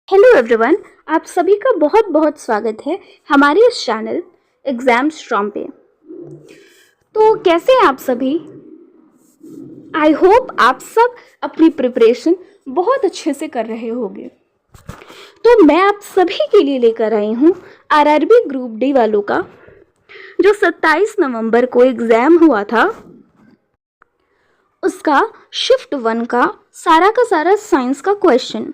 Hello everyone, आप सभी का बहुत बहुत स्वागत है हमारे इस चैनल एग्जाम स्ट्रॉम पे। तो कैसे हैं आप सभी? आई होप आप सब अपनी प्रिपरेशन बहुत अच्छे से कर रहे होंगे। तो मैं आप सभी के लिए लेकर आई हूँ आरआरबी ग्रुप डी वालों का जो 27 नवंबर को एग्ज़ाम हुआ था, उसका शिफ्ट 1 का सारा साइंस का क्वेश्चन।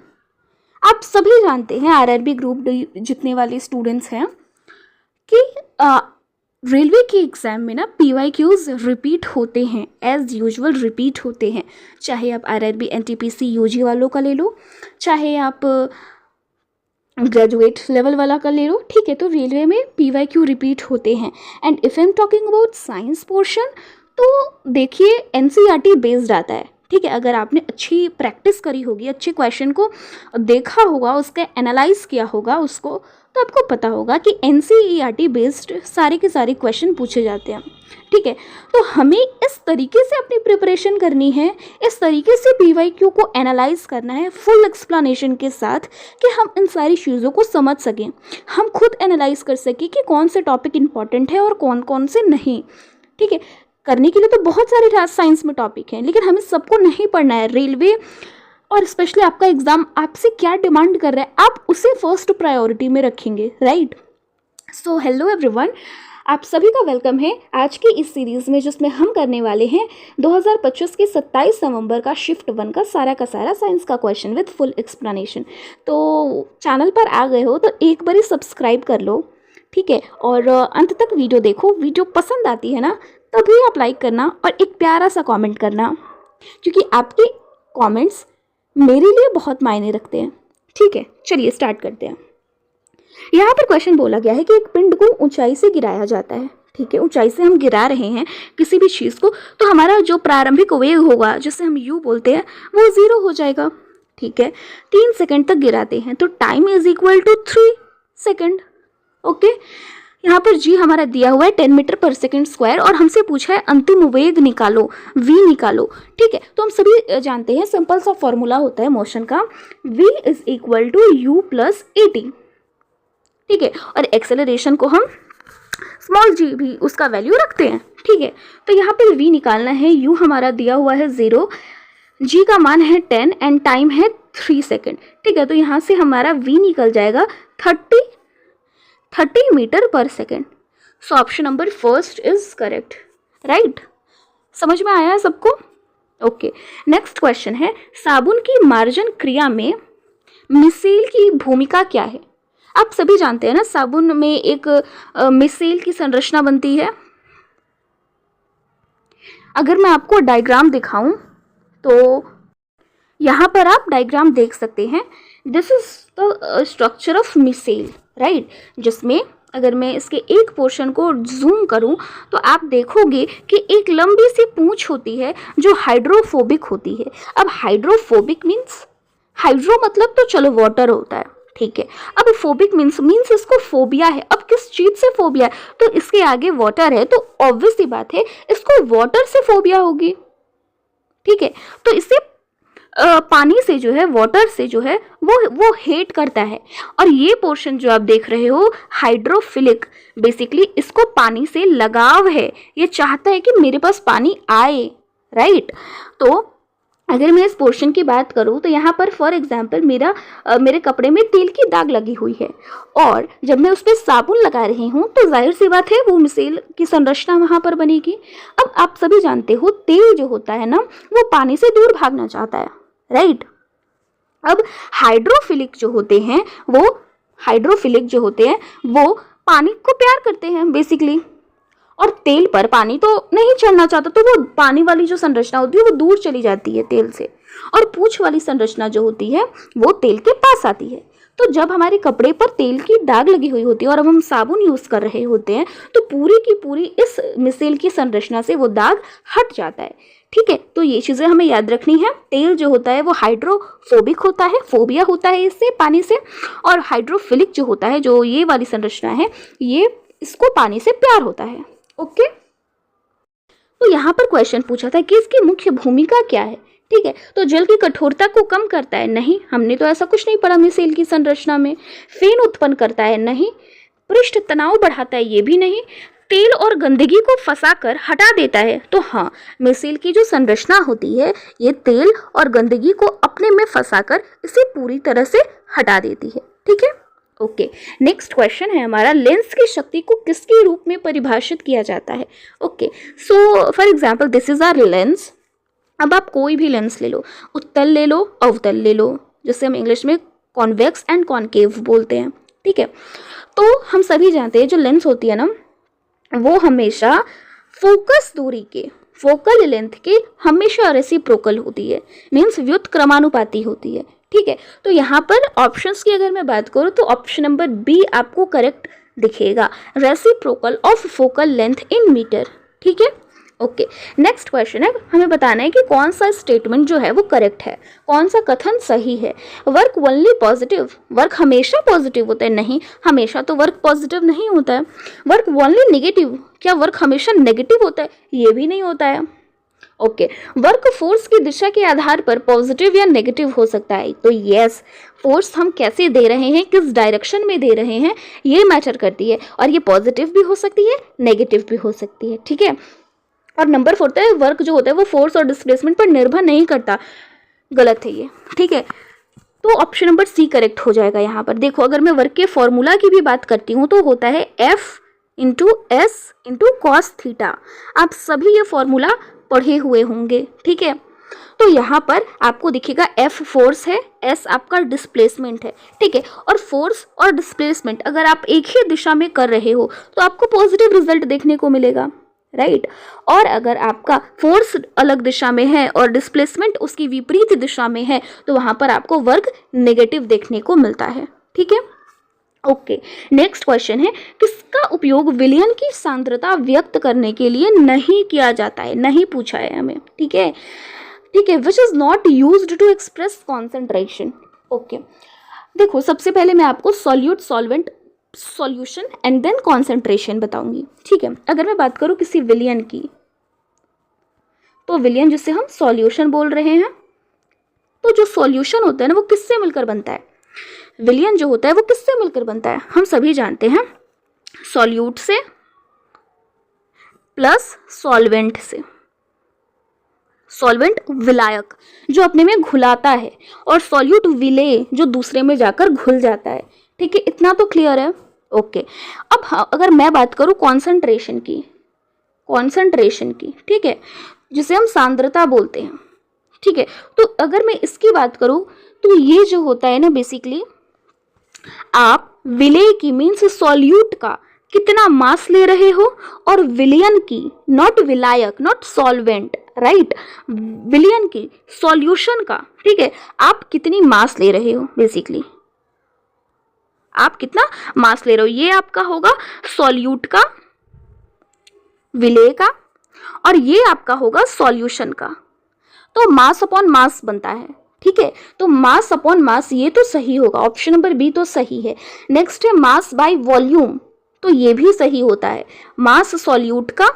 आप सभी जानते हैं आरआरबी ग्रुप डी जितने वाले स्टूडेंट्स हैं कि रेलवे के एग्ज़ाम में ना पीवाईक्यूज रिपीट होते हैं, एज यूजुअल रिपीट होते हैं। चाहे आप आरआरबी एनटीपीसी यूजी वालों का ले लो, चाहे आप ग्रेजुएट लेवल वाला का ले लो, ठीक है। तो रेलवे में पीवाईक्यू रिपीट होते हैं। And if I am talking about science portion, तो देखिए एनसीईआरटी बेस्ड आता है, ठीक है। अगर आपने अच्छी प्रैक्टिस करी होगी, अच्छे क्वेश्चन को देखा होगा, उसका एनालाइज किया होगा उसको, तो आपको पता होगा कि एनसीईआरटी बेस्ड सारे के सारे क्वेश्चन पूछे जाते हैं, ठीक है। तो हमें इस तरीके से अपनी प्रिपरेशन करनी है, इस तरीके से पीवाईक्यू को एनालाइज करना है फुल एक्सप्लेनेशन के साथ कि हम इन सारी चीज़ों को समझ सकें, हम खुद एनालाइज कर सकें कि कौन से टॉपिक इंपॉर्टेंट है और कौन कौन से नहीं, ठीक है। करने के लिए तो बहुत सारे साइंस में टॉपिक हैं, लेकिन हमें सबको नहीं पढ़ना है। रेलवे और स्पेशली आपका एग्ज़ाम आपसे क्या डिमांड कर रहा है, आप उसे फर्स्ट प्रायोरिटी में रखेंगे, राइट। सो हेलो एवरीवन, आप सभी का वेलकम है आज की इस सीरीज़ में, जिसमें हम करने वाले हैं 2025 के 27 नवंबर का शिफ्ट 1 का सारा साइंस का क्वेश्चन विद फुल एक्सप्लेनेशन। तो चैनल पर आ गए हो तो एक बार सब्सक्राइब कर लो, ठीक है, और अंत तक वीडियो देखो। वीडियो पसंद आती है ना, तभी आप लाइक करना और एक प्यारा सा कमेंट करना, क्योंकि आपके कमेंट्स मेरे लिए बहुत मायने रखते हैं, ठीक है। चलिए स्टार्ट करते हैं। यहाँ पर क्वेश्चन बोला गया है कि एक पिंड को ऊंचाई से गिराया जाता है, ठीक है। ऊंचाई से हम गिरा रहे हैं किसी भी चीज़ को, तो हमारा जो प्रारंभिक वेग होगा, जिसे हम यू बोलते हैं, वो 0 हो जाएगा, ठीक है। 3 सेकंड तक गिराते हैं तो time is equal to 3 second, okay. यहाँ पर जी हमारा दिया हुआ है 10 मीटर पर सेकंड स्क्वायर, और हमसे पूछा है अंतिम वेग निकालो, v निकालो, ठीक है। तो हम सभी जानते हैं सिंपल सा फॉर्मूला होता है मोशन का, v is equal to u plus at, ठीक है। और एक्सेलरेशन को हम स्मॉल g भी उसका वैल्यू रखते हैं, ठीक है। तो यहाँ पर v निकालना है, u हमारा दिया हुआ है 0, g का मान है 10 एंड टाइम है 3 सेकेंड, ठीक है। तो यहाँ से हमारा v निकल जाएगा 30 मीटर पर second. So option number first is correct, right. समझ में आया है सबको? ओके। नेक्स्ट क्वेश्चन है, साबुन की मार्जन क्रिया में मिसेल की भूमिका क्या है? आप सभी जानते हैं ना, साबुन में एक मिसेल की संरचना बनती है। अगर मैं आपको डायग्राम दिखाऊं तो यहाँ पर आप डायग्राम देख सकते हैं। This is the structure of micelle, right, जिसमें अगर मैं इसके एक पोर्शन को जूम करूं तो आप देखोगे कि एक लंबी सी पूंछ होती है जो हाइड्रोफोबिक होती है। अब हाइड्रोफोबिक मीन्स, हाइड्रो मतलब तो चलो वाटर होता है, ठीक है। अब फोबिक मीन्स इसको फोबिया है। अब किस चीज से फोबिया है? तो इसके आगे वाटर है, तो ऑब्वियस सी बात है इसको वाटर से फोबिया होगी, ठीक है। तो इसे पानी से जो है, वाटर से जो है वो हेट करता है। और ये पोर्शन जो आप देख रहे हो हाइड्रोफिलिक, बेसिकली इसको पानी से लगाव है, ये चाहता है कि मेरे पास पानी आए, राइट। तो अगर मैं इस पोर्शन की बात करूं तो यहाँ पर फॉर एग्जांपल मेरे कपड़े में तेल की दाग लगी हुई है, और जब मैं उस पर साबुन लगा रही हूँ तो जाहिर सी बात है वो मिसेल की संरचना वहाँ पर बनेगी। अब आप सभी जानते हो तेल जो होता है ना, वो पानी से दूर भागना चाहता है, राइट। अब हाइड्रोफिलिक जो होते हैं वो पानी को प्यार करते हैं बेसिकली, और तेल पर पानी तो नहीं चढ़ना चाहता, तो वो पानी वाली जो संरचना होती है वो दूर चली जाती है तेल से, और पूंछ वाली संरचना जो होती है वो तेल के पास आती है। तो जब हमारे कपड़े पर तेल की दाग लगी हुई होती है और अब हम साबुन यूज़ कर रहे होते हैं तो पूरी की पूरी इस मिसेल की संरचना से वो दाग हट जाता है, ठीक है। तो ये चीज़ें हमें याद रखनी है। तेल जो होता है वो हाइड्रोफोबिक होता है, फोबिया होता है इससे, पानी से, और हाइड्रोफिलिक जो होता है, जो ये वाली संरचना है, ये इसको पानी से प्यार होता है, ओके। तो यहाँ पर क्वेश्चन पूछा था कि इसकी मुख्य भूमिका क्या है, ठीक है। तो जल की कठोरता को कम करता है, नहीं, हमने तो ऐसा कुछ नहीं पढ़ा मिसेल की संरचना में। फेन उत्पन्न करता है, नहीं। पृष्ठ तनाव बढ़ाता है, ये भी नहीं। तेल और गंदगी को फंसाकर हटा देता है, तो हाँ, मिसेल की जो संरचना होती है ये तेल और गंदगी को अपने में फंसाकर इसे पूरी तरह से हटा देती है, ठीक है। ओके, नेक्स्ट क्वेश्चन है हमारा, लेंस की शक्ति को किसके रूप में परिभाषित किया जाता है। Okay, so for example this is our lens. अब आप कोई भी लेंस ले लो, उत्तल ले लो, अवतल ले लो, जिसे हम इंग्लिश में कॉन्वेक्स एंड कॉनकेव बोलते हैं, ठीक है। तो हम सभी जानते हैं जो लेंस होती है ना, वो हमेशा फोकस दूरी के, फोकल लेंथ के हमेशा रेसिप्रोकल होती है, मीन्स व्युत्क्रमानुपाती होती है, ठीक है। तो यहाँ पर ऑप्शंस की अगर मैं बात करूँ तो ऑप्शन नंबर बी आपको करेक्ट दिखेगा, reciprocal of focal length in metre, ठीक है। ओके, नेक्स्ट क्वेश्चन है, हमें बताना है कि कौन सा स्टेटमेंट जो है वो करेक्ट है, कौन सा कथन सही है। वर्क ओनली पॉजिटिव, वर्क हमेशा पॉजिटिव होता है, नहीं, हमेशा तो वर्क पॉजिटिव नहीं होता है। वर्क ओनली नेगेटिव, क्या वर्क हमेशा नेगेटिव होता है, ये भी नहीं होता है। ओके, वर्क फोर्स की दिशा के आधार पर पॉजिटिव या नेगेटिव हो सकता है, तो यस, फोर्स हम कैसे दे रहे हैं, किस डायरेक्शन में दे रहे हैं, ये मैटर करती है, और ये पॉजिटिव भी हो सकती है, नेगेटिव भी हो सकती है, ठीक है। और नंबर 4 है, वर्क जो होता है वो फोर्स और डिस्प्लेसमेंट पर निर्भर नहीं करता, गलत है ये, ठीक है। तो ऑप्शन नंबर सी करेक्ट हो जाएगा यहाँ पर। देखो, अगर मैं वर्क के फॉर्मूला की भी बात करती हूँ तो होता है F into S into cos theta. आप सभी ये फॉर्मूला पढ़े हुए होंगे, ठीक है। तो यहाँ पर आपको दिखेगा F फोर्स है, S आपका डिस्प्लेसमेंट है, ठीक है। और फोर्स और डिस्प्लेसमेंट अगर आप एक ही दिशा में कर रहे हो तो आपको पॉजिटिव रिजल्ट देखने को मिलेगा, राइट। और अगर आपका फोर्स अलग दिशा में है और डिस्प्लेसमेंट उसकी विपरीत दिशा में है तो वहां पर आपको वर्क नेगेटिव देखने को मिलता है, ठीक है। ओके, नेक्स्ट क्वेश्चन है, किसका उपयोग विलयन की सांद्रता व्यक्त करने के लिए नहीं किया जाता है, नहीं पूछा है हमें, ठीक है, ठीक है। Which is not used to express concentration. Okay, देखो, सबसे पहले मैं आपको solute, solvent, solution and then concentration बताऊंगी, ठीक है। अगर मैं बात करूं किसी विलयन की, तो विलयन जिसे हम सॉल्यूशन बोल रहे हैं, तो जो सॉल्यूशन होता है ना वो किससे मिलकर बनता है, विलयन जो होता है वो किससे मिलकर बनता है, हम सभी जानते हैं, सॉल्यूट से प्लस सॉल्वेंट से। सॉल्वेंट विलायक जो अपने में घुलाता है, और सॉल्यूट विलेय जो दूसरे में जाकर घुल जाता है, ठीक है, इतना तो क्लियर है। ओके, अब हाँ, अगर मैं बात करूँ कॉन्सेंट्रेशन की, ठीक है, जिसे हम सांद्रता बोलते हैं, ठीक है। तो अगर मैं इसकी बात करूँ तो ये जो होता है ना, बेसिकली आप विलेय की मीन्स सॉल्यूट का कितना मास ले रहे हो, और विलयन की, नॉट विलायक, नॉट सॉल्वेंट, राइट, विलयन की, सॉल्यूशन का, ठीक है, आप कितनी मास ले रहे हो, बेसिकली आप कितना मास ले रहे हो, ये आपका होगा सॉल्यूट का, विलेय का, और ये आपका होगा सॉल्यूशन का। तो मास अपॉन मास बनता है, ठीक है। तो मास अपॉन मास, ये तो सही होगा, ऑप्शन नंबर बी तो सही है। नेक्स्ट है मास बाय वॉल्यूम, तो ये भी सही होता है, मास सॉल्यूट का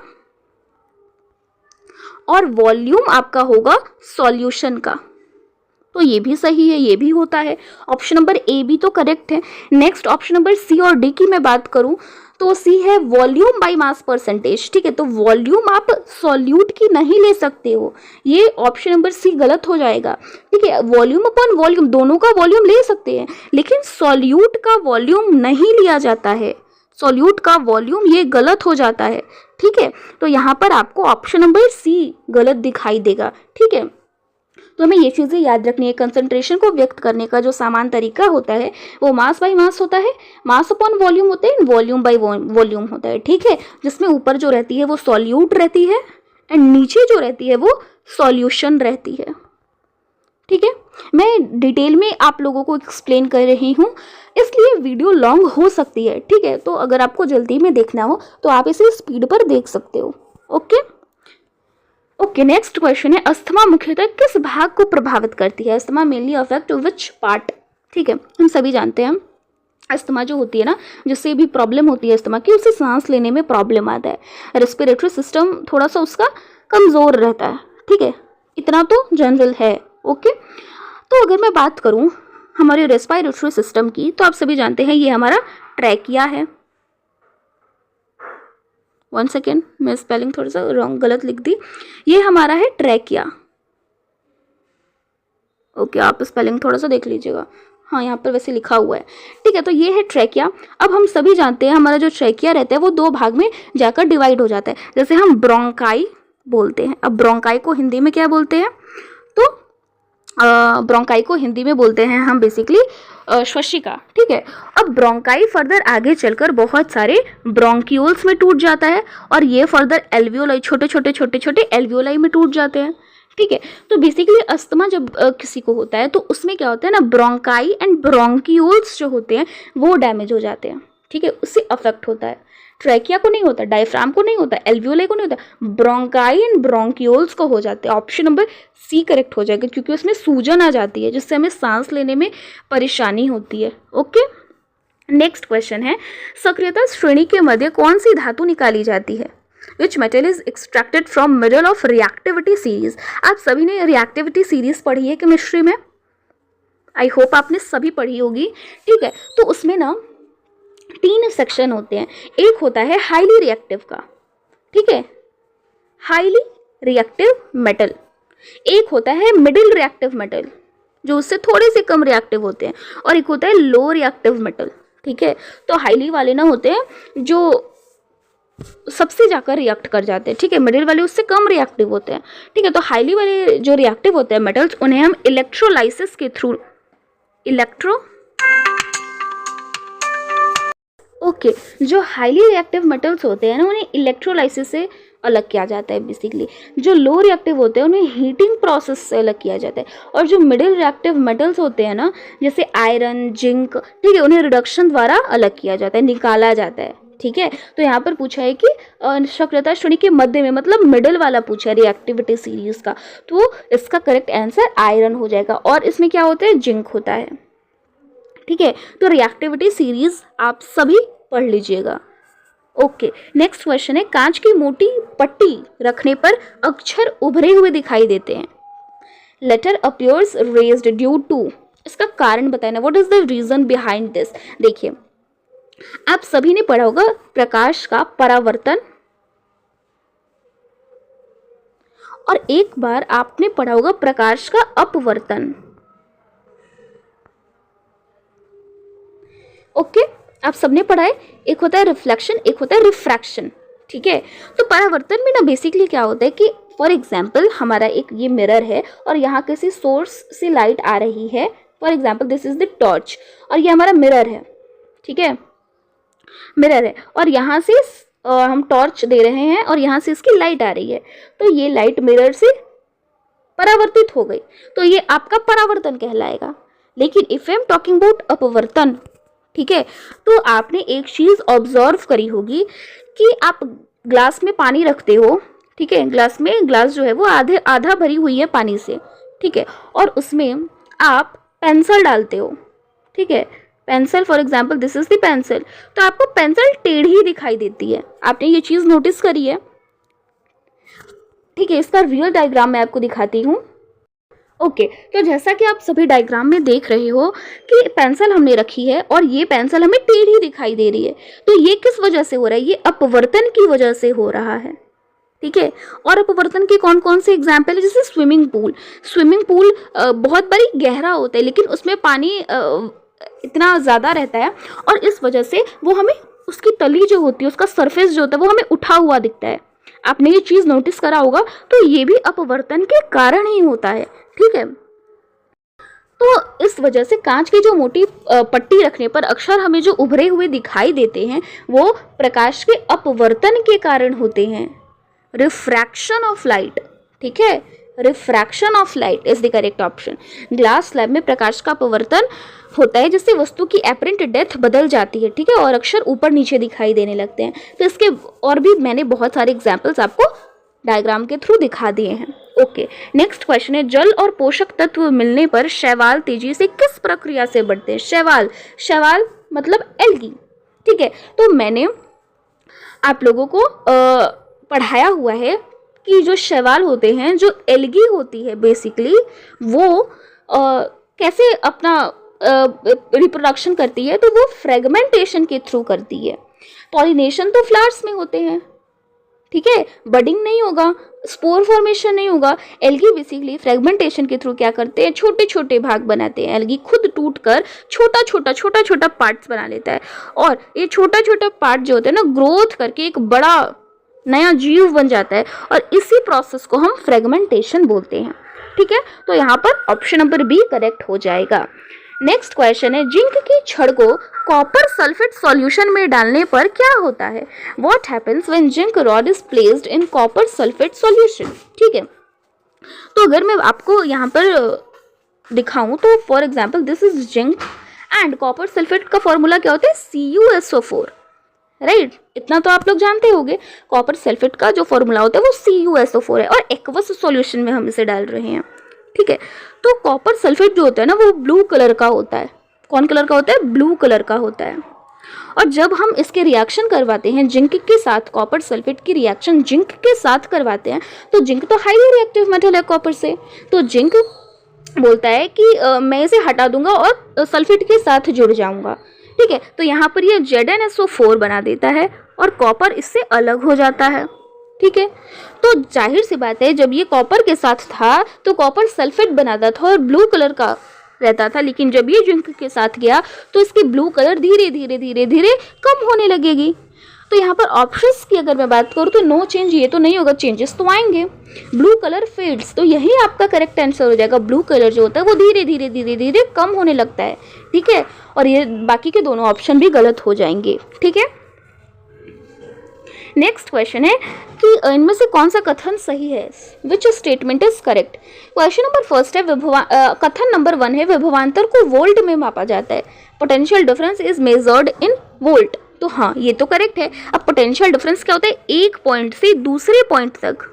और वॉल्यूम आपका होगा सॉल्यूशन का, तो ये भी सही है, ये भी होता है, ऑप्शन नंबर ए भी तो करेक्ट है। नेक्स्ट ऑप्शन नंबर सी और डी की मैं बात करूं तो सी है वॉल्यूम बाय मास परसेंटेज, ठीक है। तो वॉल्यूम आप सॉल्यूट की नहीं ले सकते हो, ये ऑप्शन नंबर सी गलत हो जाएगा, ठीक है। वॉल्यूम अपॉन वॉल्यूम, दोनों का वॉल्यूम ले सकते हैं, लेकिन सॉल्यूट का वॉल्यूम नहीं लिया जाता है, सॉल्यूट का वॉल्यूम, ये गलत हो जाता है, ठीक है। तो यहाँ पर आपको ऑप्शन नंबर सी गलत दिखाई देगा, ठीक है। तो हमें ये चीज़ें याद रखनी है, कंसंट्रेशन को व्यक्त करने का जो सामान तरीका होता है वो मास बाय मास होता है, मास अपॉन वॉल्यूम होते हैं, वॉल्यूम बाय वॉल्यूम होता है, ठीक है। जिसमें ऊपर जो रहती है वो सॉल्यूट रहती है एंड नीचे जो रहती है वो सॉल्यूशन रहती है, ठीक है। मैं डिटेल में आप लोगों को एक्सप्लेन कर रही हूँ, इसलिए वीडियो लॉन्ग हो सकती है, ठीक है। तो अगर आपको जल्दी में देखना हो तो आप इसे स्पीड पर देख सकते हो, ओके। ओके, नेक्स्ट क्वेश्चन है, अस्थमा मुख्यतः किस भाग को प्रभावित करती है, asthma mainly affect which part, ठीक है। हम सभी जानते हैं अस्थमा जो होती है ना, जिससे भी प्रॉब्लम होती है अस्थमा की, उसे सांस लेने में प्रॉब्लम आता है, रेस्पिरेटरी सिस्टम थोड़ा सा उसका कमज़ोर रहता है, ठीक है, इतना तो जनरल है। ओके, तो अगर मैं बात करूं हमारे रेस्पिरेटरी सिस्टम की, तो आप सभी जानते हैं ये हमारा ट्रैकिया है। वन सेकेंड, मैं स्पेलिंग थोड़ा सा रॉन्ग गलत लिख दी। ये हमारा है ट्रैकिया। ओके, आप स्पेलिंग थोड़ा सा देख लीजिएगा। हाँ, यहाँ पर वैसे लिखा हुआ है। ठीक है, तो ये है ट्रैकिया। अब हम सभी जानते हैं हमारा जो ट्रैकिया रहता है वो दो भाग में जाकर डिवाइड हो जाता है। जैसे हम ब्रोंकाई बोलते हैं। अब ब्रोंकाई को हिंदी में क्या बोलते हैं? तो ब्रोंकाई को हिंदी में बोलते हैं हम बेसिकली श्वसिका। ठीक है, अब ब्रोंकाई फर्दर आगे चलकर बहुत सारे ब्रोंक्यूल्स में टूट जाता है और ये फर्दर एल्वियोलाई, छोटे छोटे एल्वियोलाई में टूट जाते हैं। ठीक है, तो बेसिकली अस्थमा जब किसी को होता है तो उसमें क्या होता है ना, ब्रोंकाई एंड ब्रोंक्यूल्स जो होते हैं वो डैमेज हो जाते हैं। ठीक है, उससे अफेक्ट होता है। ट्रैकिया को नहीं होता, डायफ्राम को नहीं होता, एल्वियोलाई को नहीं होता, ब्रोंकाई एंड ब्रोंक्यूल्स को हो जाते हैं। ऑप्शन नंबर सी करेक्ट हो जाएगा, क्योंकि उसमें सूजन आ जाती है जिससे हमें सांस लेने में परेशानी होती है। ओके, नेक्स्ट क्वेश्चन है, सक्रियता श्रेणी के मध्य कौन सी धातु निकाली जाती है? Which metal is extracted from middle of reactivity series? आप सभी ने रिएक्टिविटी सीरीज पढ़ी है केमिस्ट्री में, आई होप आपने सभी पढ़ी होगी। ठीक है, तो उसमें ना 3 सेक्शन होते हैं। एक होता है हाईली रिएक्टिव का, ठीक है, हाईली रिएक्टिव मेटल। एक होता है मिडिल रिएक्टिव मेटल जो उससे थोड़े से कम रिएक्टिव होते हैं, और एक होता है लो रिएक्टिव मेटल। ठीक है, तो हाईली वाले ना होते हैं जो सबसे जाकर रिएक्ट कर जाते हैं। ठीक है, मिडिल वाले उससे कम रिएक्टिव होते हैं। ठीक है, तो हाईली वाले जो रिएक्टिव होते हैं मेटल्स, उन्हें हम इलेक्ट्रोलाइसिस के थ्रू जो हाईली रिएक्टिव मेटल्स होते हैं ना, उन्हें इलेक्ट्रोलाइसिस से अलग किया जाता है बेसिकली। जो लो रिएक्टिव होते हैं उन्हें हीटिंग प्रोसेस से अलग किया जाता है। और जो मिडिल रिएक्टिव मेटल्स होते हैं ना, जैसे आयरन, जिंक, ठीक है, उन्हें रिडक्शन द्वारा अलग किया जाता है, निकाला जाता है। ठीक है, तो यहाँ पर पूछा है कि सक्रियता श्रेणी के मध्य में, मतलब मिडिल वाला पूछा है रिएक्टिविटी सीरीज का, तो इसका करेक्ट आंसर आयरन हो जाएगा। और इसमें क्या होता है, जिंक होता है। ठीक है, तो रिएक्टिविटी सीरीज आप सभी पढ़ लीजिएगा। ओके, नेक्स्ट क्वेश्चन है, कांच की मोटी पट्टी रखने पर अक्षर उभरे हुए दिखाई देते हैं। Letter appears raised due to, इसका कारण बताना, what is the reason behind this. देखिए, आप सभी ने पढ़ा होगा प्रकाश का परावर्तन, और एक बार आपने पढ़ा होगा प्रकाश का अपवर्तन। ओके, आप सबने पढ़ा है, एक होता है रिफ्लेक्शन, एक होता है रिफ्रैक्शन। ठीक है, तो परावर्तन में ना बेसिकली क्या होता है कि फॉर एग्जाम्पल हमारा एक ये मिरर है और यहाँ किसी सोर्स से लाइट आ रही है। For example this is the torch, और ये हमारा मिरर है। ठीक है, मिरर है, और यहाँ से हम टॉर्च दे रहे हैं और यहाँ से इसकी लाइट आ रही है, तो ये लाइट मिरर से परावर्तित हो गई, तो ये आपका परावर्तन कहलाएगा। लेकिन if I am talking about अपवर्तन, ठीक है, तो आपने एक चीज ऑब्जर्व करी होगी कि आप ग्लास में पानी रखते हो। ठीक है, ग्लास जो है वो आधा भरी हुई है पानी से। ठीक है, और उसमें आप पेंसिल डालते हो। ठीक है, pencil, for example this is the pencil, तो आपको पेंसिल टेढ़ी दिखाई देती है। आपने ये चीज नोटिस करी है? ठीक है, इसका रियल डायग्राम मैं आपको दिखाती हूँ। ओके, तो जैसा कि आप सभी डायग्राम में देख रहे हो कि पेंसिल हमने रखी है और ये पेंसिल हमें टेढ़ी दिखाई दे रही है, तो ये किस वजह से हो रहा है? ये अपवर्तन की वजह से हो रहा है। ठीक है, और अपवर्तन के कौन कौन से एग्जाम्पल है? जैसे स्विमिंग पूल बहुत बड़ी गहरा होता है, लेकिन उसमें पानी इतना ज़्यादा रहता है, और इस वजह से वो हमें, उसकी तली जो होती है, उसका सरफेस जो होता है वो हमें उठा हुआ दिखता है। आपने ये चीज़ नोटिस करा होगा, तो ये भी अपवर्तन के कारण ही होता है। ठीक है, तो इस वजह से कांच की जो मोटी पट्टी रखने पर अक्षर हमें जो उभरे हुए दिखाई देते हैं वो प्रकाश के अपवर्तन के कारण होते हैं। रिफ्रैक्शन ऑफ लाइट, ठीक है, refraction of light is the correct option. Glass slab में प्रकाश का अपवर्तन होता है जिससे वस्तु की एपरेंट डेप्थ बदल जाती है। ठीक है, और अक्षर ऊपर नीचे दिखाई देने लगते हैं। तो इसके और भी मैंने बहुत सारे एग्जाम्पल्स आपको डायग्राम के थ्रू दिखा दिए हैं। ओके, नेक्स्ट क्वेश्चन है, जल और पोषक तत्व मिलने पर शैवाल तेजी से किस प्रक्रिया से बढ़ते हैं? शैवाल मतलब एल्गी। ठीक है, तो मैंने आप लोगों को पढ़ाया हुआ है कि जो शैवाल होते हैं, जो एल्गी होती है बेसिकली, वो कैसे अपना रिप्रोडक्शन करती है, तो वो फ्रेगमेंटेशन के थ्रू करती है। पॉलिनेशन तो फ्लावर्स में होते हैं, ठीक है, बडिंग नहीं होगा, स्पोर फॉर्मेशन नहीं होगा। एल्गी बेसिकली फ्रेगमेंटेशन के थ्रू क्या करते हैं, छोटे छोटे भाग बनाते हैं। एल्गी खुद टूट कर छोटा छोटा पार्ट्स बना लेता है, और ये छोटा छोटा पार्ट जो होता है ना, ग्रोथ करके एक बड़ा नया जीव बन जाता है, और इसी प्रोसेस को हम फ्रेगमेंटेशन बोलते हैं, ठीक है। तो यहाँ पर ऑप्शन नंबर बी करेक्ट हो जाएगा। नेक्स्ट क्वेश्चन है, जिंक की छड़ को कॉपर सल्फेट सॉल्यूशन में डालने पर क्या होता है? What happens when zinc rod is placed in copper sulphate solution, ठीक है। तो अगर मैं आपको यहाँ पर दिखाऊं तो for example this is zinc and copper sulphate का फॉर्मूला क्या होता है, CuSO4, राइट। इतना तो आप लोग जानते होंगे, कॉपर सल्फेट का जो फॉर्मूला होता है वो CuSO4 है, और एक्वस सॉल्यूशन में हम इसे डाल रहे हैं, ठीक है। तो कॉपर सल्फेट जो होता है ना, वो ब्लू कलर का होता है। कौन कलर का होता है? ब्लू कलर का होता है। और जब हम इसके रिएक्शन करवाते हैं जिंक के साथ, कॉपर सल्फेट की रिएक्शन जिंक के साथ करवाते हैं, तो जिंक तो हाईली रिएक्टिव मेटल है कॉपर से, तो जिंक बोलता है कि मैं इसे हटा दूंगा और सल्फेट के साथ जुड़ जाऊंगा, ठीक है। तो यहाँ पर ये ZnSO4 बना देता है और कॉपर इससे अलग हो जाता है, ठीक है। तो जाहिर सी बात है, जब ये कॉपर के साथ था तो कॉपर सल्फेट बनाता था और ब्लू कलर का रहता था, लेकिन जब ये जिंक के साथ गया तो इसकी ब्लू कलर धीरे धीरे कम होने लगेगी। तो यहाँ पर ऑप्शंस की अगर मैं बात करूँ तो नो चेंज, ये तो नहीं होगा, चेंजेस तो आएंगे। ब्लू कलर फेड्स, तो यही आपका करेक्ट आंसर हो जाएगा। ब्लू कलर जो होता है वो धीरे धीरे कम होने लगता है, ठीक है। और ये बाकी के दोनों ऑप्शन भी गलत हो जाएंगे, ठीक है। नेक्स्ट क्वेश्चन है कि इनमें से कौन सा कथन सही है, which statement is correct. Question number first है, कथन नंबर 1 है, विभवांतर को वोल्ट में मापा जाता है, potential difference is measured in volt. तो हाँ, ये तो करेक्ट है। अब पोटेंशियल डिफरेंस क्या होता है, एक पॉइंट से दूसरे पॉइंट तक,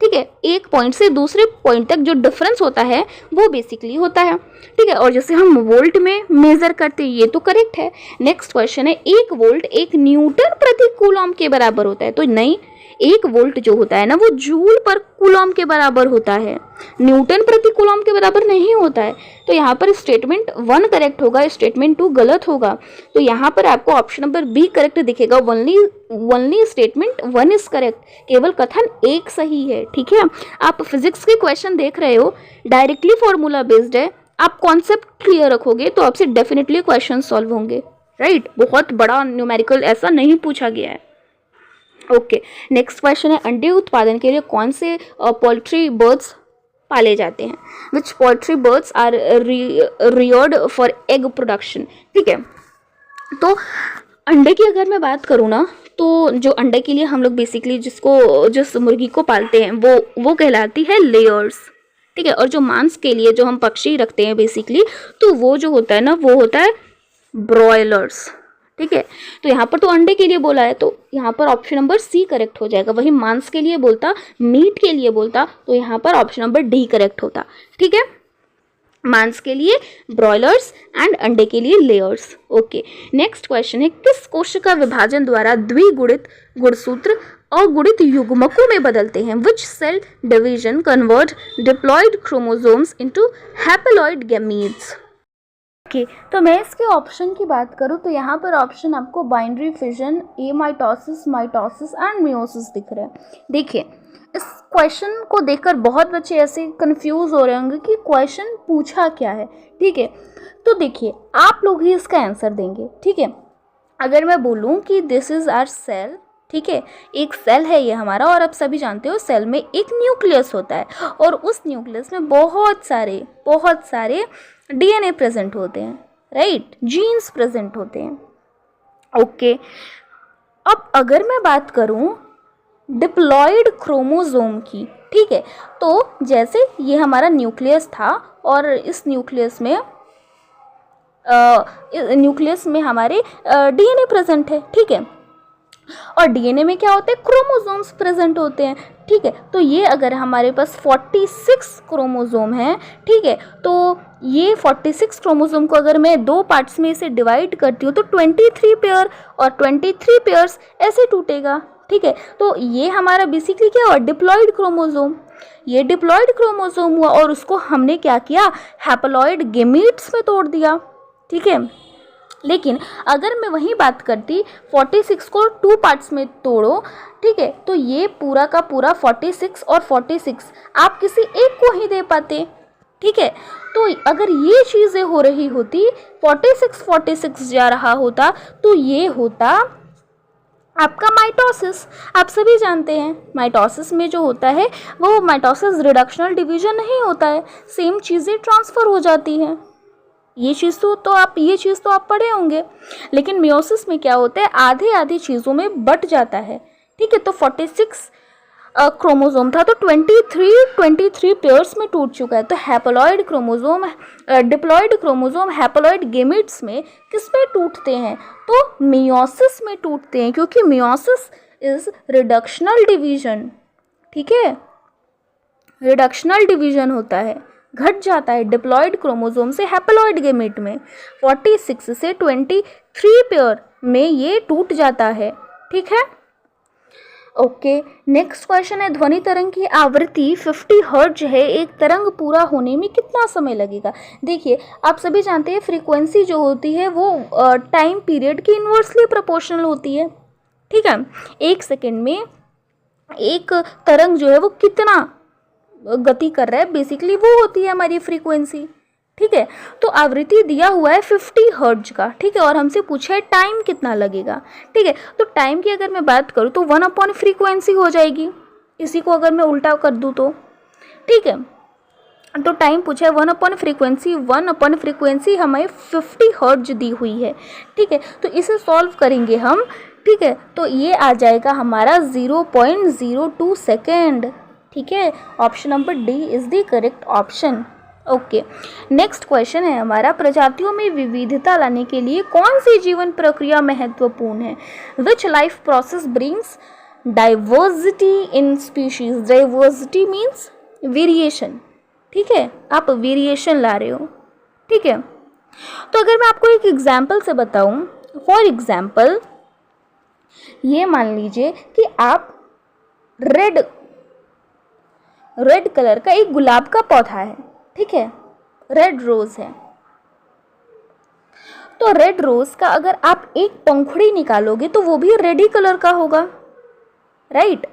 ठीक है, एक पॉइंट से दूसरे पॉइंट तक जो डिफरेंस होता है वो बेसिकली होता है, ठीक है। और जैसे हम वोल्ट में मेजर करते हैं, ये तो करेक्ट है। नेक्स्ट क्वेश्चन है, 1 वोल्ट 1 न्यूटन प्रति कूलॉम के बराबर होता है। तो नहीं, 1 वोल्ट जो होता है ना, वो जूल पर कूलॉम के बराबर होता है, न्यूटन प्रति कूलॉम के बराबर नहीं होता है। तो यहाँ पर स्टेटमेंट 1 करेक्ट होगा, स्टेटमेंट 2 गलत होगा। तो यहाँ पर आपको ऑप्शन नंबर बी करेक्ट दिखेगा, ओनली स्टेटमेंट 1 इज करेक्ट, केवल कथन 1 सही है, ठीक है। आप फिजिक्स के क्वेश्चन देख रहे हो, डायरेक्टली फॉर्मूला बेस्ड है, आप कॉन्सेप्ट क्लियर रखोगे तो आपसे डेफिनेटली क्वेश्चन सॉल्व होंगे, राइट। बहुत बड़ा न्यूमेरिकल ऐसा नहीं पूछा गया है। ओके, नेक्स्ट क्वेश्चन है, अंडे उत्पादन के लिए कौन से पोल्ट्री बर्ड्स पाले जाते हैं, which poultry birds are reared for egg production, ठीक है। तो अंडे की अगर मैं बात करूँ ना, तो जो अंडे के लिए हम लोग बेसिकली जिस मुर्गी को पालते हैं वो कहलाती है लेयर्स, ठीक है। और जो मांस के लिए जो हम पक्षी रखते हैं बेसिकली, तो वो जो होता है ना, वो होता है ब्रॉयलर्स, ठीक है। तो यहाँ पर तो अंडे के लिए बोला है, तो यहाँ पर ऑप्शन नंबर सी करेक्ट हो जाएगा। वही मांस के लिए बोलता, मीट के लिए बोलता, तो यहाँ पर ऑप्शन नंबर डी करेक्ट होता, ठीक है। मांस के लिए ब्रॉयलर्स एंड अंडे के लिए लेयर्स। ओके, नेक्स्ट क्वेश्चन है, किस कोशिका विभाजन द्वारा द्विगुणित गुणसूत्र अगुणित युग्मकों में बदलते हैं, which cell division convert diploid chromosomes into haploid gametes. Okay, तो मैं इसके ऑप्शन की बात करूँ तो यहाँ पर ऑप्शन आपको binary fission, amitosis, mitosis and meiosis दिख रहे हैं। देखिए, इस क्वेश्चन को देखकर बहुत बच्चे ऐसे कंफ्यूज हो रहे होंगे कि क्वेश्चन पूछा क्या है, ठीक है। तो देखिए, आप लोग ही इसका आंसर देंगे, ठीक है। अगर मैं बोलूँ कि दिस इज आवर सेल, ठीक है, एक सेल है ये हमारा, और आप सभी जानते हो सेल में एक न्यूक्लियस होता है, और उस न्यूक्लियस में बहुत सारे DNA प्रेजेंट होते हैं, राइट, जीन्स प्रेजेंट होते हैं। ओके, अब अगर मैं बात करूं डिप्लॉयड क्रोमोसोम की, ठीक है, तो जैसे ये हमारा न्यूक्लियस था, और इस न्यूक्लियस में हमारे DNA प्रेजेंट है, ठीक है। और DNA में क्या होते हैं, क्रोमोसोम्स प्रेजेंट होते हैं, ठीक है। तो ये अगर हमारे पास 46 क्रोमोसोम है, ठीक है, तो ये 46 क्रोमोसोम को अगर मैं 2 पार्ट्स में इसे डिवाइड करती हूँ तो 23 पेयर, और 23 पेयर्स ऐसे टूटेगा, ठीक है, तो ये हमारा बेसिकली क्या हुआ, डिप्लॉइड क्रोमोसोम। ये डिप्लॉइड क्रोमोसोम हुआ और उसको हमने क्या किया, हैप्लॉइड गेमीट्स में तोड़ दिया। ठीक है, लेकिन अगर मैं वही बात करती 46 को 2 पार्ट्स में तोड़ो, ठीक है, तो ये पूरा का पूरा 46 और 46 आप किसी एक को ही दे पाते। ठीक है, तो अगर ये चीज़ें हो रही होती, 46 जा रहा होता, तो ये होता आपका माइटोसिस। आप सभी जानते हैं माइटोसिस में जो होता है वो माइटोसिस रिडक्शनल डिवीजन नहीं होता है, सेम चीज़ें ट्रांसफ़र हो जाती हैं। ये चीज़ तो आप पढ़े होंगे। लेकिन मियोसिस में क्या होता है, आधे आधे चीज़ों में बट जाता है। ठीक है, तो 46 क्रोमोसोम था तो 23 पेयर्स में टूट चुका है। तो haploid chromosome, diploid chromosome haploid gametes में किस में टूटते हैं, तो मियोसिस में टूटते हैं, क्योंकि मियोसिस इज रिडक्शनल डिवीजन। ठीक है, रिडक्शनल डिवीजन होता है, घट जाता है डिप्लॉइड क्रोमोसोम से हैप्लॉइड गेमेट में। 46 से 23 पेयर में ये टूट जाता है। ठीक है, ओके। नेक्स्ट क्वेश्चन है, ध्वनि तरंग की आवृत्ति 50 हर्ट्ज है, एक तरंग पूरा होने में कितना समय लगेगा। देखिए, आप सभी जानते हैं फ्रीक्वेंसी जो होती है वो टाइम पीरियड की इन्वर्सली प्रोपोर्शनल होती है। ठीक है, 1 सेकेंड में एक तरंग जो है वो कितना गति कर रहा है, बेसिकली वो होती है हमारी फ्रीक्वेंसी। ठीक है, तो आवृत्ति दिया हुआ है 50 हर्ट्ज का। ठीक है, और हमसे पूछा है टाइम कितना लगेगा। ठीक है, तो टाइम की अगर मैं बात करूँ तो 1 फ्रीक्वेंसी हो जाएगी, इसी को अगर मैं उल्टा कर दूँ तो। ठीक है, तो टाइम पूछा है 1 फ्रीक्वेंसी हमें 50 हर्ट्ज दी हुई है। ठीक है, तो इसे सॉल्व करेंगे हम। ठीक है, तो ये आ जाएगा हमारा 0.02 सेकेंड। ठीक है, option number D is the correct option. Okay, next question है हमारा, प्रजातियों में विविधता लाने के लिए कौन सी जीवन प्रक्रिया महत्वपूर्ण है। विच life process brings diversity in species. Diversity means variation. ठीक है, आप वेरिएशन ला रहे हो। ठीक है, तो अगर मैं आपको एक एग्जाम्पल से बताऊं, फॉर एग्जाम्पल ये मान लीजिए कि आप रेड कलर का एक गुलाब का पौधा है। ठीक है, रेड रोज है, तो रेड रोज का अगर आप एक पंखुड़ी निकालोगे तो वो भी रेड ही कलर का होगा, राइट।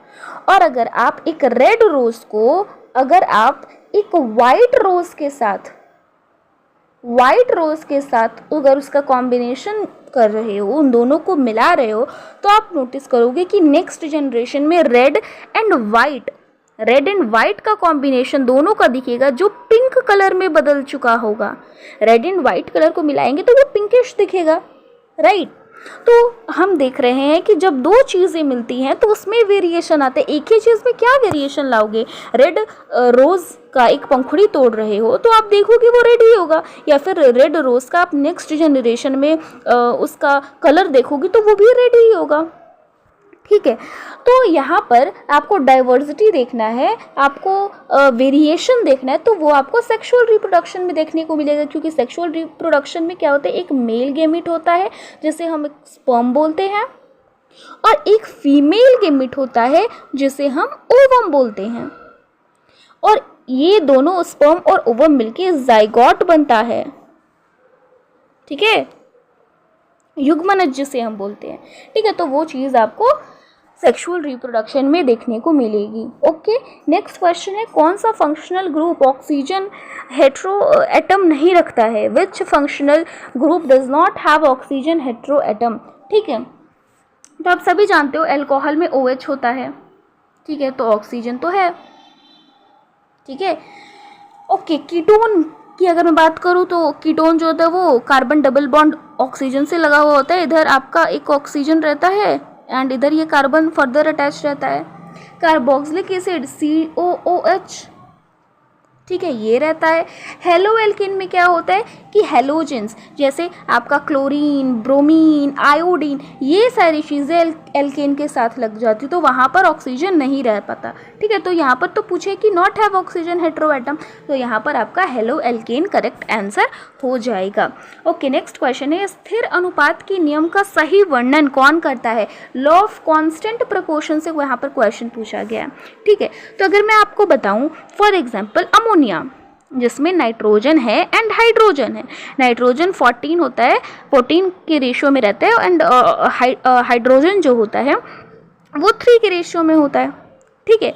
और अगर आप एक रेड रोज को अगर आप एक वाइट रोज के साथ अगर उसका कॉम्बिनेशन कर रहे हो, उन दोनों को मिला रहे हो, तो आप नोटिस करोगे कि नेक्स्ट जनरेशन में रेड एंड वाइट का कॉम्बिनेशन दोनों का दिखेगा, जो पिंक कलर में बदल चुका होगा। रेड एंड वाइट कलर को मिलाएंगे तो वो पिंकिश दिखेगा, राइट। तो हम देख रहे हैं कि जब दो चीज़ें मिलती हैं तो उसमें वेरिएशन आते हैं। एक ही चीज़ में क्या वेरिएशन लाओगे, रेड रोज़ का एक पंखुड़ी तोड़ रहे हो तो आप देखोगे वो रेड ही होगा, या फिर रेड रोज़ का आप नेक्स्ट जनरेशन में उसका कलर देखोगे तो वो भी रेड ही होगा। ठीक है, तो यहाँ पर आपको डाइवर्सिटी देखना है, आपको वेरिएशन देखना है, तो वो आपको सेक्सुअल रिप्रोडक्शन में देखने को मिलेगा। क्योंकि सेक्सुअल रिप्रोडक्शन में क्या होता है, एक मेल गेमिट होता है जिसे हम स्पर्म बोलते हैं, और एक फीमेल गेमिट होता है जिसे हम ओवम बोलते हैं, और ये दोनों स्पर्म और ओवम मिलके जाइगोट बनता है। ठीक है, युग्मनज जिसे हम बोलते हैं। ठीक है, तो वो चीज़ आपको सेक्सुअल रिप्रोडक्शन में देखने को मिलेगी। ओके, नेक्स्ट क्वेश्चन है, कौन सा functional group oxygen hetero atom नहीं रखता है। विच functional group does not have oxygen hetero atom. ठीक है, तो आप सभी जानते हो अल्कोहल में OH होता है। ठीक है, तो ऑक्सीजन तो है। ठीक है, ओके, कीटोन की अगर मैं बात करूँ तो कीटोन जो होता है वो कार्बन डबल बॉन्ड ऑक्सीजन से लगा हुआ होता है। इधर आपका एक ऑक्सीजन रहता है एंड इधर ये कार्बन फर्दर अटैच रहता है। कार्बोक्सिलिक एसिड COOH, ठीक है, ये रहता है। हेलो एल्किन में क्या होता है कि हेलोजेंस जैसे आपका क्लोरीन, ब्रोमीन, आयोडीन, ये सारी चीज़ें एल्केन के साथ लग जाती तो वहाँ पर ऑक्सीजन नहीं रह पाता। ठीक है, तो यहाँ पर तो पूछे कि नॉट हैव ऑक्सीजन हेटेरोएटम, तो यहाँ पर आपका हेलो एल्केन करेक्ट आंसर हो जाएगा। ओके, नेक्स्ट क्वेश्चन है, स्थिर अनुपात के नियम का सही वर्णन कौन करता है? लॉ ऑफ कांस्टेंट प्रोपोर्शन से यहाँ पर क्वेश्चन पूछा गया है। ठीक है, तो अगर मैं आपको बताऊं फॉर एग्जांपल अमोनिया, जिसमें नाइट्रोजन है एंड हाइड्रोजन है। नाइट्रोजन 14 होता है, 14 के रेशियो में रहता है, एंड हाइड्रोजन जो होता है वो 3 के रेशियो में होता है। ठीक है,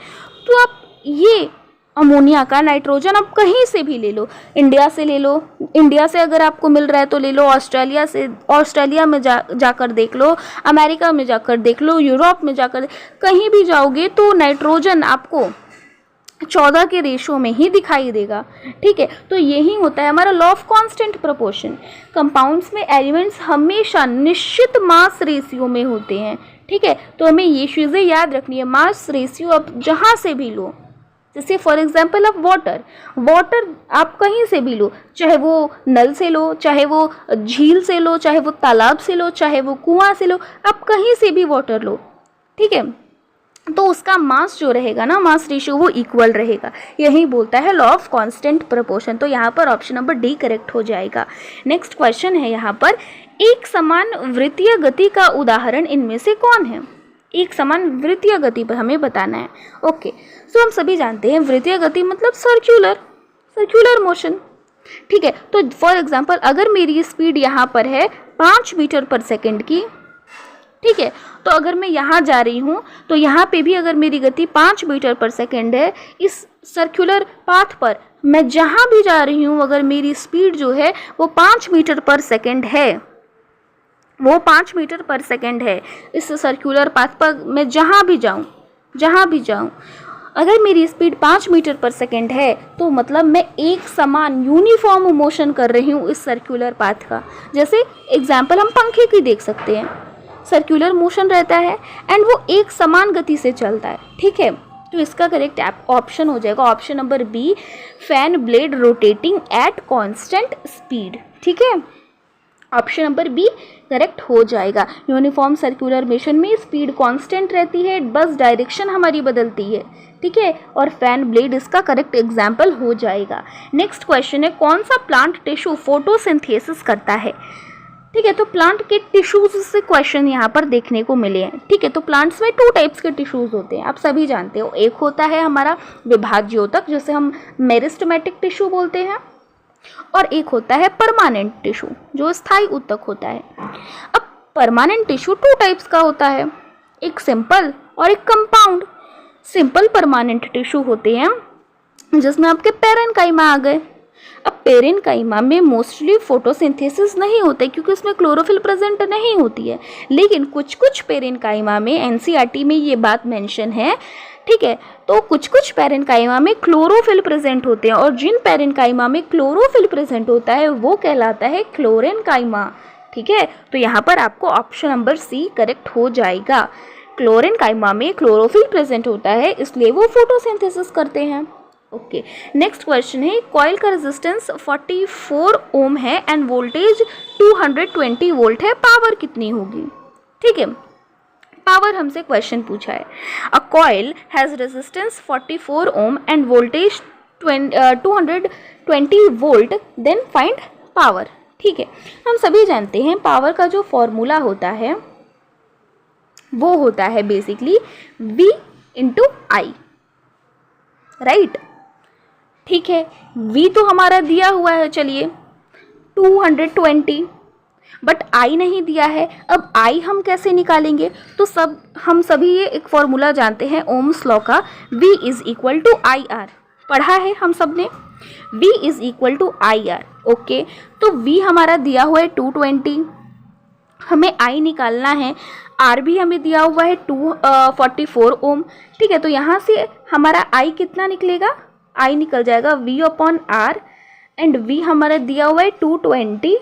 तो आप ये अमोनिया का नाइट्रोजन आप कहीं से भी ले लो, इंडिया से ले लो, इंडिया से अगर आपको मिल रहा है तो ले लो, ऑस्ट्रेलिया से, ऑस्ट्रेलिया में जाकर देख लो, अमेरिका में जाकर देख लो, यूरोप में जाकर, कहीं भी जाओगे तो नाइट्रोजन आपको 14 के रेशियो में ही दिखाई देगा। ठीक है, तो यही होता है हमारा law of constant proportion. Compounds में एलिमेंट्स हमेशा निश्चित मास रेशियो में होते हैं। ठीक है, तो हमें ये चीज़ें याद रखनी है। मास रेशियो आप जहाँ से भी लो, जैसे फॉर एग्जांपल आप वाटर आप कहीं से भी लो, चाहे वो नल से लो, चाहे वो झील से लो, चाहे वो तालाब से लो, चाहे वो कुआं से लो, आप कहीं से भी वाटर लो। ठीक है, तो उसका मास जो रहेगा ना, मास रेशियो, वो इक्वल रहेगा। यही बोलता है लॉ ऑफ कांस्टेंट प्रोपोर्शन। तो यहाँ पर ऑप्शन नंबर डी करेक्ट हो जाएगा। नेक्स्ट क्वेश्चन है यहाँ पर, एक समान वृत्तीय गति का उदाहरण इनमें से कौन है? एक समान वृत्तीय गति पर हमें बताना है। ओके, सो हम सभी जानते हैं वृत्तीय गति मतलब सर्कुलर मोशन। ठीक है, तो फॉर एग्जांपल अगर मेरी स्पीड यहाँ पर है 5 मीटर पर सेकंड की, ठीक है, तो अगर मैं यहाँ जा रही हूँ तो यहाँ पे भी अगर मेरी गति 5 मीटर पर सेकंड है, इस सर्कुलर पाथ पर मैं जहाँ भी जा रही हूँ अगर मेरी स्पीड जो है वो 5 मीटर पर सेकंड है, वो 5 मीटर पर सेकंड है, इस सर्कुलर पाथ पर मैं जहाँ भी जाऊँ अगर मेरी स्पीड 5 मीटर पर सेकंड है तो मतलब मैं एक समान यूनिफॉर्म मोशन कर रही हूँ इस सर्कुलर पाथ का। जैसे एग्जाम्पल हम पंखे की देख सकते हैं, सर्कुलर मोशन रहता है एंड वो एक समान गति से चलता है। ठीक है, तो इसका करेक्ट ऑप्शन हो जाएगा option number B, fan blade rotating at constant speed. ठीक है, ऑप्शन नंबर बी करेक्ट हो जाएगा। यूनिफॉर्म सर्कुलर मोशन में स्पीड कांस्टेंट रहती है, बस डायरेक्शन हमारी बदलती है। ठीक है, और फैन ब्लेड इसका करेक्ट एग्जाम्पल हो जाएगा। नेक्स्ट क्वेश्चन है, कौन सा प्लांट टिश्यू फोटोसिंथेसिस करता है? ठीक है, तो प्लांट के टिश्यूज से क्वेश्चन यहाँ पर देखने को मिले हैं। ठीक है, तो प्लांट्स में 2 टाइप्स के टिश्यूज होते हैं, आप सभी जानते हो। एक होता है हमारा विभाज्योतक, जिसे हम मेरिस्टेमेटिक टिश्यू बोलते हैं, और एक होता है परमानेंट टिश्यू जो स्थायी ऊतक होता है। अब परमानेंट टिश्यू 2 टाइप्स का होता है, एक सिंपल और एक कंपाउंड। सिंपल परमानेंट टिश्यू होते हैं जिसमें आपके पेरेन्काइमा आ गए। अब पेरेन्काइमा में मोस्टली फोटोसिंथेसिस नहीं होते क्योंकि उसमें क्लोरोफिल प्रेजेंट नहीं होती है, लेकिन कुछ पेरेन्काइमा में, एनसीईआरटी में ये बात मेंशन है। ठीक है, तो कुछ पेरेन्काइमा में क्लोरोफिल प्रेजेंट होते हैं, और जिन पेरेन्काइमा में क्लोरोफिल प्रेजेंट होता है वो कहलाता है क्लोरेन्काइमा। ठीक है, तो यहाँ पर आपको ऑप्शन नंबर सी करेक्ट हो जाएगा। क्लोरेन्काइमा में क्लोरोफिल प्रेजेंट होता है, इसलिए वो फोटोसिंथेसिस करते हैं। ओके, नेक्स्ट क्वेश्चन है, कॉइल का रेजिस्टेंस 44 ओम है एंड वोल्टेज 220 वोल्ट है, पावर कितनी होगी? ठीक है, पावर हमसे क्वेश्चन पूछा है। A coil has resistance 44 ohm and voltage 220 volt, then find power. ठीक है, हम सभी जानते हैं पावर का जो फॉर्मूला होता है वो होता है बेसिकली V इंटू आई, राइट। ठीक है, V तो हमारा दिया हुआ है, चलिए 220, बट I नहीं दिया है। अब I हम कैसे निकालेंगे? तो हम सभी ये एक फॉर्मूला जानते हैं ओम्स लॉ का, V is equal to I R, पढ़ा है हम सब ने, V is equal to I R. Okay, तो V हमारा दिया हुआ है 220, हमें I निकालना है, R भी हमें दिया हुआ है 244 ओम। ठीक है, तो यहाँ से हमारा I कितना निकलेगा? I निकल जाएगा V upon R, and V हमारा दिया हुआ है 220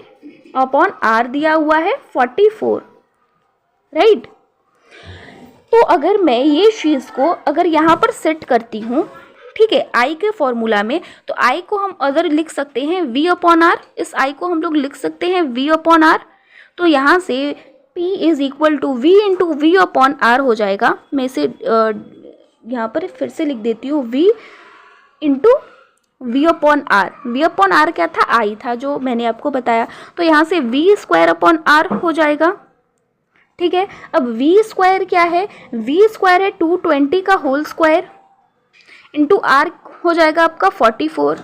अपॉन R दिया हुआ है 44, राइट। तो अगर मैं ये चीज़ को अगर यहाँ पर सेट करती हूँ, ठीक है, आई के फॉर्मूला में, तो आई को हम अगर लिख सकते हैं v अपॉन आर, इस आई को हम लोग लिख सकते हैं v अपॉन आर। तो यहाँ से p is equal to v into V upon R हो जाएगा। मैं इसे यहाँ पर फिर से लिख देती हूँ, v into V upon R. V upon R क्या था, आई था, जो मैंने आपको बताया। तो यहाँ से वी स्क्वायर अपॉन आर हो जाएगा। ठीक है, अब वी स्क्वायर क्या है, वी स्क्वायर है 220 का होल स्क्वायर इंटू आर हो जाएगा आपका 44।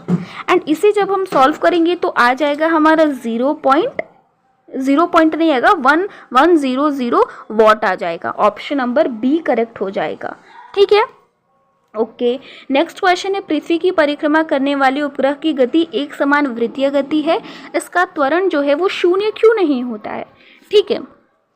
एंड इसे जब हम सॉल्व करेंगे तो आ जाएगा हमारा 0.0 नहीं आएगा, 1100 वॉट आ जाएगा। ऑप्शन नंबर बी करेक्ट हो जाएगा। ठीक है, ओके। नेक्स्ट क्वेश्चन है, पृथ्वी की परिक्रमा करने वाले उपग्रह की गति एक समान वृत्तीय गति है, इसका त्वरण जो है वो शून्य क्यों नहीं होता है। ठीक है,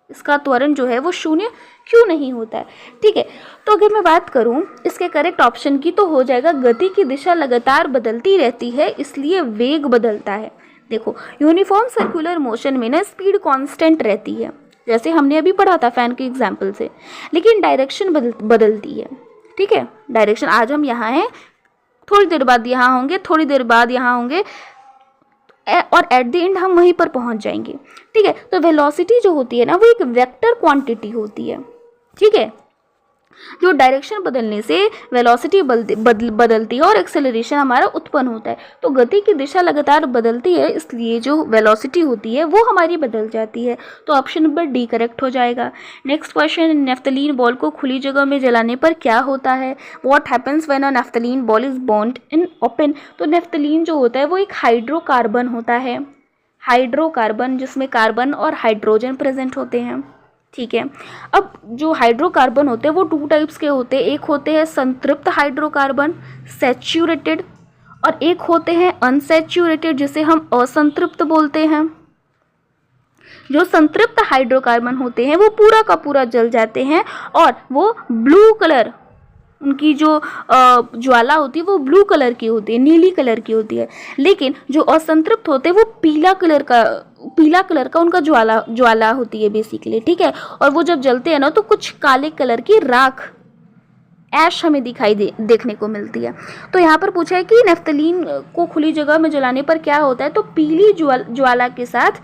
इसका त्वरण जो है वो शून्य क्यों नहीं होता है। ठीक है, तो अगर मैं बात करूं इसके करेक्ट ऑप्शन की, तो हो जाएगा गति की दिशा लगातार बदलती रहती है, इसलिए वेग बदलता है। देखो, यूनिफॉर्म सर्कुलर मोशन में ना स्पीड कांस्टेंट रहती है, जैसे हमने अभी पढ़ा था फैन के एग्जाम्पल से, लेकिन डायरेक्शन बदलती है। ठीक है, डायरेक्शन, आज हम यहाँ हैं, थोड़ी देर बाद यहाँ होंगे, थोड़ी देर बाद यहाँ होंगे, और एट द एंड हम वहीं पर पहुंच जाएंगे। ठीक है, तो वेलोसिटी जो होती है ना, वो एक वेक्टर क्वांटिटी होती है। ठीक है, जो डायरेक्शन बदलने से वेलोसिटी बदलती है और एक्सेलरेशन हमारा उत्पन्न होता है। तो गति की दिशा लगातार बदलती है, इसलिए जो वेलोसिटी होती है वो हमारी बदल जाती है। तो ऑप्शन नंबर डी करेक्ट हो जाएगा। नेक्स्ट क्वेश्चन, नेफ्थलीन बॉल को खुली जगह में जलाने पर क्या होता है। What happens when a naphthalene ball is burned in open. तो नेफ्थलीन जो होता है वो एक हाइड्रोकार्बन होता है, हाइड्रोकार्बन जिसमें कार्बन और हाइड्रोजन प्रेजेंट होते हैं। ठीक है, अब जो हाइड्रोकार्बन होते हैं वो 2 टाइप्स के होते हैं, एक होते हैं संतृप्त हाइड्रोकार्बन सैचुरेटेड, और एक होते हैं अनसैचुरेटेड जिसे हम असंतृप्त बोलते हैं। जो संतृप्त हाइड्रोकार्बन होते हैं वो पूरा का पूरा जल जाते हैं और वो ब्लू कलर, उनकी जो ज्वाला होती है वो ब्लू कलर की होती है, नीली कलर की होती है। लेकिन जो असंतृप्त होते हैं वो पीला कलर का उनका ज्वाला होती है बेसिकली। ठीक है, और वो जब जलते हैं ना तो कुछ काले कलर की राख, ऐश हमें देखने को मिलती है। तो यहाँ पर पूछा है कि नेफ्थलीन को खुली जगह में जलाने पर क्या होता है। तो पीली ज्वाला के साथ,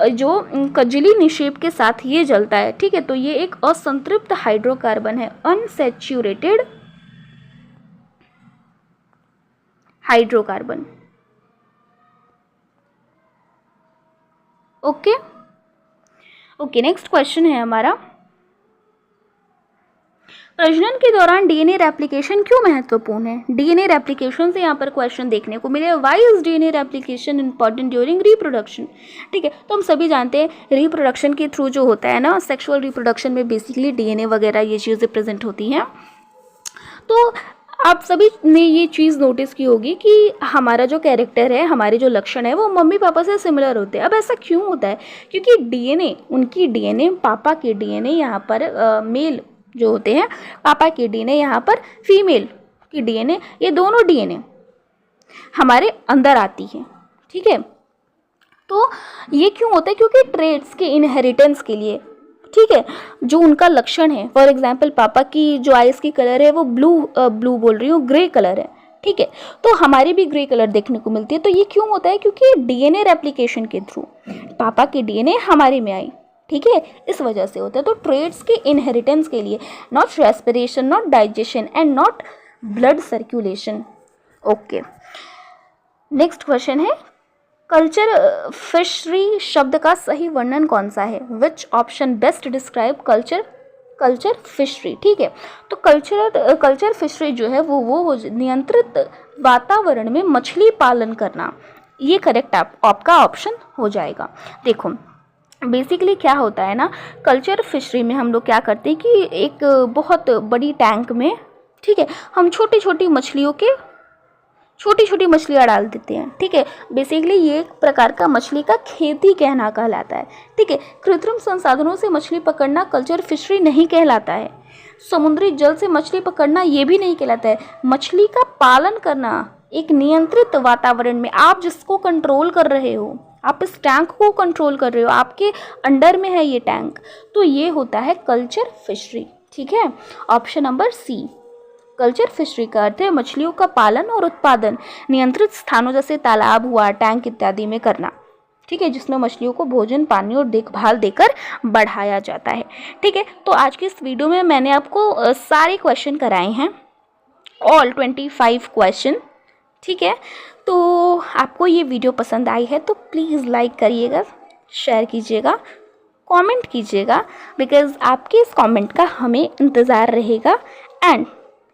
जो कजली निक्षेप के साथ ये जलता है। ठीक है, तो ये एक असंतृप्त हाइड्रोकार्बन है, unsaturated hydrocarbon. Okay, next question है हमारा, प्रजनन के दौरान डीएनए रेप्लिकेशन क्यों महत्वपूर्ण है। डीएनए रेप्लिकेशन से यहाँ पर क्वेश्चन देखने को मिले, why is DNA replication important during reproduction. ठीक है, तो हम सभी जानते हैं रिप्रोडक्शन के थ्रू जो होता है ना, सेक्सुअल रिप्रोडक्शन में बेसिकली डीएनए वगैरह ये चीज़ें प्रेजेंट होती हैं। तो आप सभी ने ये चीज़ नोटिस की होगी कि हमारा जो कैरेक्टर है, हमारे जो लक्षण है वो मम्मी पापा से सिमिलर होते हैं। अब ऐसा क्यों होता है, क्योंकि डीएनए, उनकी डीएनए, पापा के डीएनए यहाँ पर मेल जो होते हैं, पापा की डीएनए यहाँ पर फीमेल की डीएनए, ये दोनों डीएनए हमारे अंदर आती है। ठीक है, तो ये क्यों होता है, क्योंकि ट्रेड्स के इनहेरिटेंस के लिए। ठीक है, जो उनका लक्षण है, फॉर एग्जांपल पापा की जो आइज की कलर है वो ब्लू बोल रही हूँ, ग्रे कलर है। ठीक है, तो हमारी भी ग्रे कलर देखने को मिलती है। तो ये क्यों होता है, क्योंकि डीएनए रेप्लिकेशन के थ्रू पापा की डीएनए हमारे में आई। ठीक है, इस वजह से होता है। तो ट्रेड्स के इनहेरिटेंस के लिए, not respiration, not digestion and not blood circulation. Okay, next question है, कल्चर फिशरी शब्द का सही वर्णन कौन सा है। Which option best describe culture fishery. ठीक है, तो कल्चर फिशरी जो है वो नियंत्रित वातावरण में मछली पालन करना, ये करेक्ट आपका ऑप्शन हो जाएगा। देखो, बेसिकली क्या होता है ना, कल्चर फिशरी में हम लोग क्या करते हैं कि एक बहुत बड़ी टैंक में, ठीक है, हम छोटी छोटी मछलियाँ डाल देते हैं। ठीक है, बेसिकली ये एक प्रकार का मछली का खेती कहना कहलाता है। ठीक है, कृत्रिम संसाधनों से मछली पकड़ना कल्चर फिशरी नहीं कहलाता है। समुद्री जल से मछली पकड़ना ये भी नहीं कहलाता है। मछली का पालन करना एक नियंत्रित वातावरण में, आप जिसको कंट्रोल कर रहे हो, आप इस टैंक को कंट्रोल कर रहे हो, आपके अंडर में है ये टैंक, तो ये होता है कल्चर फिशरी। ठीक है, option number C culture fishery का अर्थ है मछलियों का पालन और उत्पादन नियंत्रित स्थानों जैसे तालाब हुआ, टैंक इत्यादि में करना, ठीक है, जिसमें मछलियों को भोजन, पानी और देखभाल देकर बढ़ाया जाता है। ठीक है, तो आज की इस वीडियो में मैंने आपको सारे क्वेश्चन कराए हैं, ऑल 25 क्वेश्चन। ठीक है, तो आपको ये वीडियो पसंद आई है तो प्लीज़ लाइक करिएगा, शेयर कीजिएगा, कमेंट कीजिएगा, बिकॉज़ आपके इस कमेंट का हमें इंतज़ार रहेगा। एंड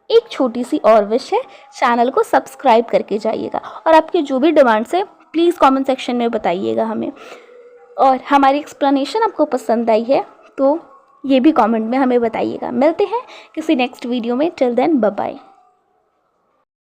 एक छोटी सी और विश है, चैनल को सब्सक्राइब करके जाइएगा और आपके जो भी डिमांड्स है प्लीज़ कमेंट सेक्शन में बताइएगा हमें। और हमारी एक्सप्लेनेशन आपको पसंद आई है तो ये भी कमेंट में हमें बताइएगा। मिलते हैं किसी नेक्स्ट वीडियो में, टिल देन बाय बाय।